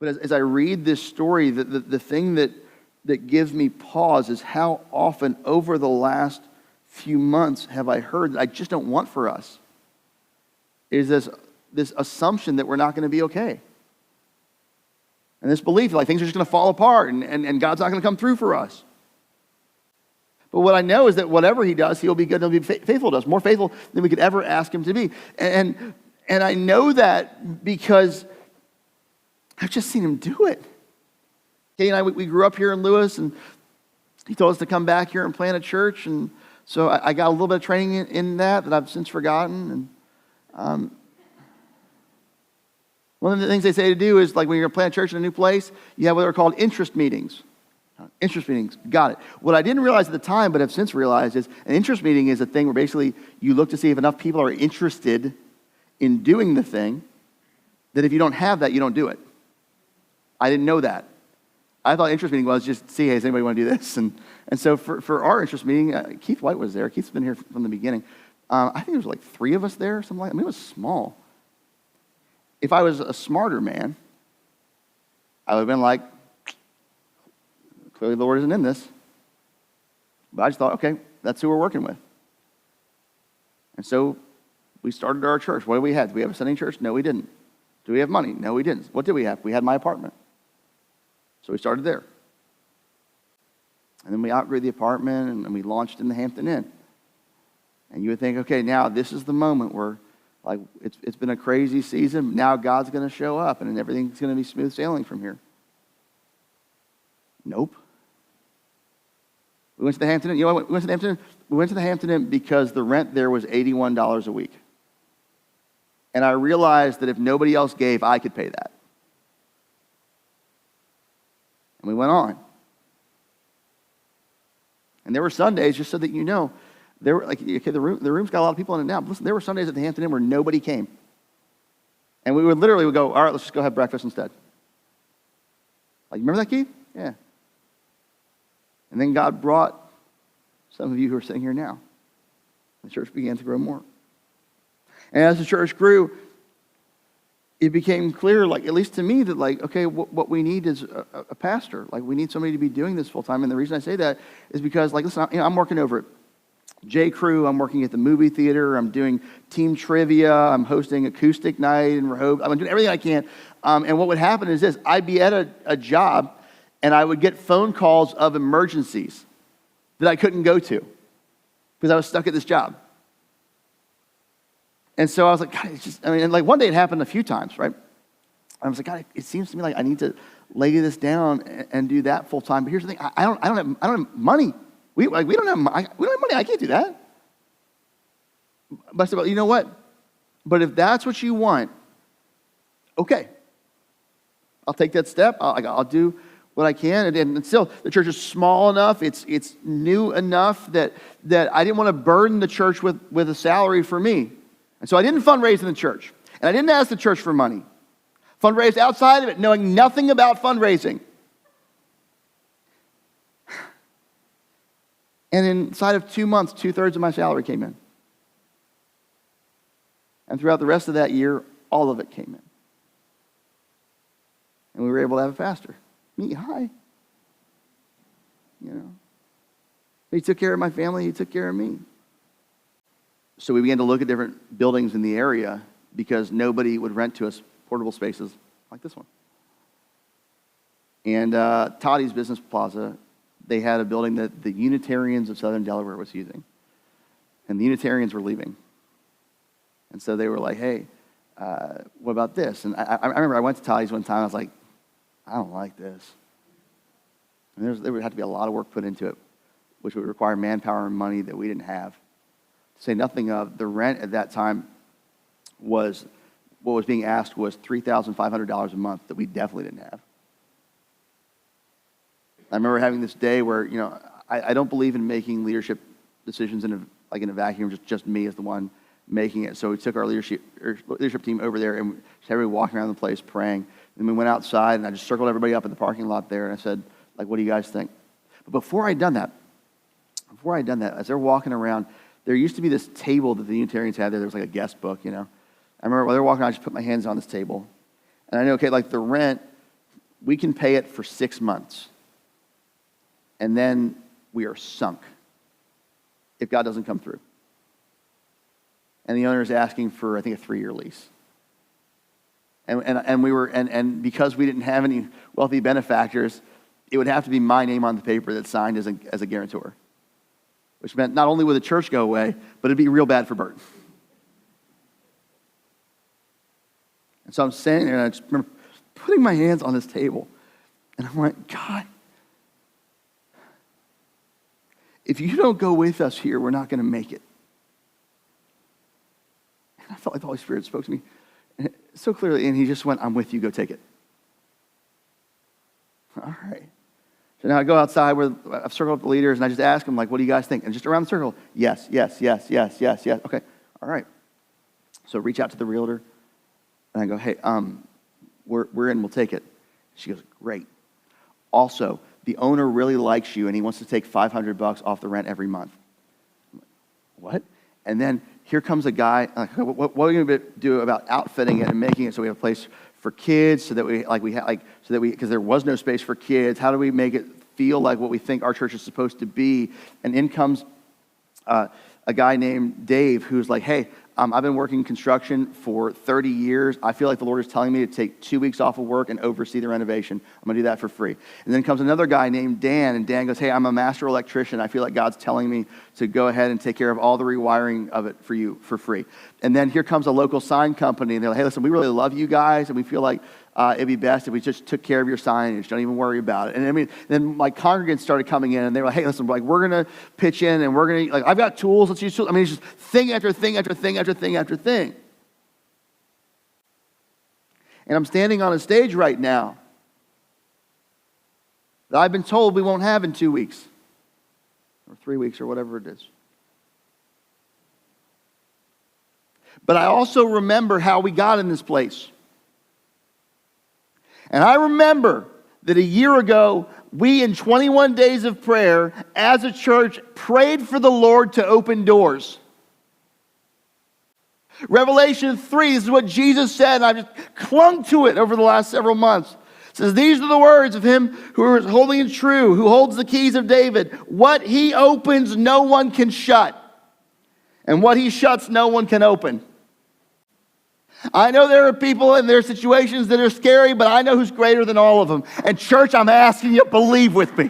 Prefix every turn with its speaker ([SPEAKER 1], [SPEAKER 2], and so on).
[SPEAKER 1] But as I read this story, the thing that gives me pause is how often over the last few months have I heard that I just don't want for us, is this assumption that we're not going to be okay. And this belief like things are just going to fall apart and God's not going to come through for us. But what I know is that whatever he does, he'll be good and he'll be faithful to us, more faithful than we could ever ask him to be. And I know that because I've just seen him do it. Katie and I, we grew up here in Lewis, and he told us to come back here and plant a church. And so I got a little bit of training in that I've since forgotten. And one of the things they say to do is, like when you're going to plant a church in a new place, you have what are called interest meetings. Interest meetings, got it. What I didn't realize at the time, but have since realized, is an interest meeting is a thing where basically you look to see if enough people are interested in doing the thing, that if you don't have that, you don't do it. I didn't know that. I thought interest meeting was just see, hey, does anybody want to do this? And so for our interest meeting, Keith White was there. Keith's been here from the beginning. I think there was like 3 of us there, something like that. I mean, it was small. If I was a smarter man, I would have been like, clearly the Lord isn't in this. But I just thought, okay, that's who we're working with. And so we started our church. What do we have? Did we have a Sunday church? No, we didn't. Do we have money? No, we didn't. What did we have? We had my apartment. So we started there. And then we outgrew the apartment and we launched in the Hampton Inn. And you would think, okay, now this is the moment where like it's been a crazy season. Now God's going to show up and everything's going to be smooth sailing from here. Nope. We went to the Hampton Inn. You know what? We went to the Hampton Inn. We went to the Hampton Inn because the rent there was $81 a week. And I realized that if nobody else gave, I could pay that. And we went on. And there were Sundays, just so that you know, there were like, okay, the room's got a lot of people in it now. But listen, there were Sundays at the Hampton Inn where nobody came. And we would literally go, all right, let's just go have breakfast instead. Like, you remember that, Keith? Yeah. And then God brought some of you who are sitting here now. The church began to grow more. And as the church grew, it became clear, like at least to me, that like, okay, what we need is a pastor. Like we need somebody to be doing this full time. And the reason I say that is because, like, listen, I'm working over at J. Crew. I'm working at the movie theater. I'm doing team trivia. I'm hosting acoustic night in Rehoboth. I'm doing everything I can. And what would happen is this: I'd be at a job, and I would get phone calls of emergencies that I couldn't go to because I was stuck at this job. And so I was like, God, it's just, I mean, and like one day it happened a few times, right? I was like, God, it seems to me like I need to lay this down and do that full time. But here's the thing: I don't have money. We don't have money. I can't do that. But I said, well, you know what? But if that's what you want, okay, I'll take that step. I'll do what I can. And still, the church is small enough. It's new enough that I didn't want to burden the church with a salary for me. And so I didn't fundraise in the church. And I didn't ask the church for money. Fundraised outside of it, knowing nothing about fundraising. And inside of 2 months, 2/3 of my salary came in. And throughout the rest of that year, all of it came in. And we were able to have a pastor. Me, hi. You know. He took care of my family. He took care of me. So we began to look at different buildings in the area because nobody would rent to us portable spaces like this one. And Toddy's Business Plaza, they had a building that the Unitarians of Southern Delaware was using. And the Unitarians were leaving. And so they were like, hey, what about this? And I remember I went to Toddy's one time. I was like, I don't like this. And there would have to be a lot of work put into it, which would require manpower and money that we didn't have. To say nothing of the rent at that time was, what was being asked was $3,500 a month that we definitely didn't have. I remember having this day where, you know, I don't believe in making leadership decisions in a vacuum, just me as the one making it. So we took our leadership team over there and just everybody walking around the place praying. And we went outside and I just circled everybody up in the parking lot there and I said, like, what do you guys think? But before I'd done that, as they're walking around, there used to be this table that the Unitarians had there. There was like a guest book, you know. I remember while they were walking, I just put my hands on this table. And I know, okay, like the rent we can pay it for 6 months, and then we are sunk if God doesn't come through. And the owner is asking for, I think, a 3-year lease. And because we didn't have any wealthy benefactors, it would have to be my name on the paper that's signed as a guarantor, which meant not only would the church go away, but it'd be real bad for Bert. And so I'm standing there, and I just remember putting my hands on this table, and I'm like, God, if you don't go with us here, we're not going to make it. And I felt like the Holy Spirit spoke to me so clearly, and he just went, I'm with you, go take it. All right. So now I go outside where I've circled up the leaders, and I just ask them, like, what do you guys think? And just around the circle, yes, yes, yes, yes, yes, yes. Okay, all right. So reach out to the realtor, and I go, hey, we're in, we'll take it. She goes, great. Also, the owner really likes you, and he wants to take $500 off the rent every month. I'm like, what? And then here comes a guy, what are we going to do about outfitting it and making it so we have a place for kids, so that because there was no space for kids, how do we make it feel like what we think our church is supposed to be? And in comes a guy named Dave, who's like, hey, I've been working construction for 30 years. I feel like the Lord is telling me to take 2 weeks off of work and oversee the renovation. I'm going to do that for free. And then comes another guy named Dan, and Dan goes, hey, I'm a master electrician. I feel like God's telling me to go ahead and take care of all the rewiring of it for you for free. And then here comes a local sign company, and they're like, hey, listen, we really love you guys, and we feel like it'd be best if we just took care of your signage. Don't even worry about it. And I mean, then my congregants started coming in, and they were like, hey, listen, like, we're going to pitch in, and we're going to, like, I've got tools, let's use tools. I mean, it's just thing after thing after thing after thing after thing. And I'm standing on a stage right now that I've been told we won't have in 2 weeks, or 3 weeks, or whatever it is. But I also remember how we got in this place. And I remember that a year ago, we in 21 days of prayer, as a church, prayed for the Lord to open doors. Revelation 3, this is what Jesus said, and I've just clung to it over the last several months. It says, these are the words of him who is holy and true, who holds the keys of David. What he opens, no one can shut. And what he shuts, no one can open. I know there are people in their situations that are scary, but I know who's greater than all of them. And church, I'm asking you, believe with me.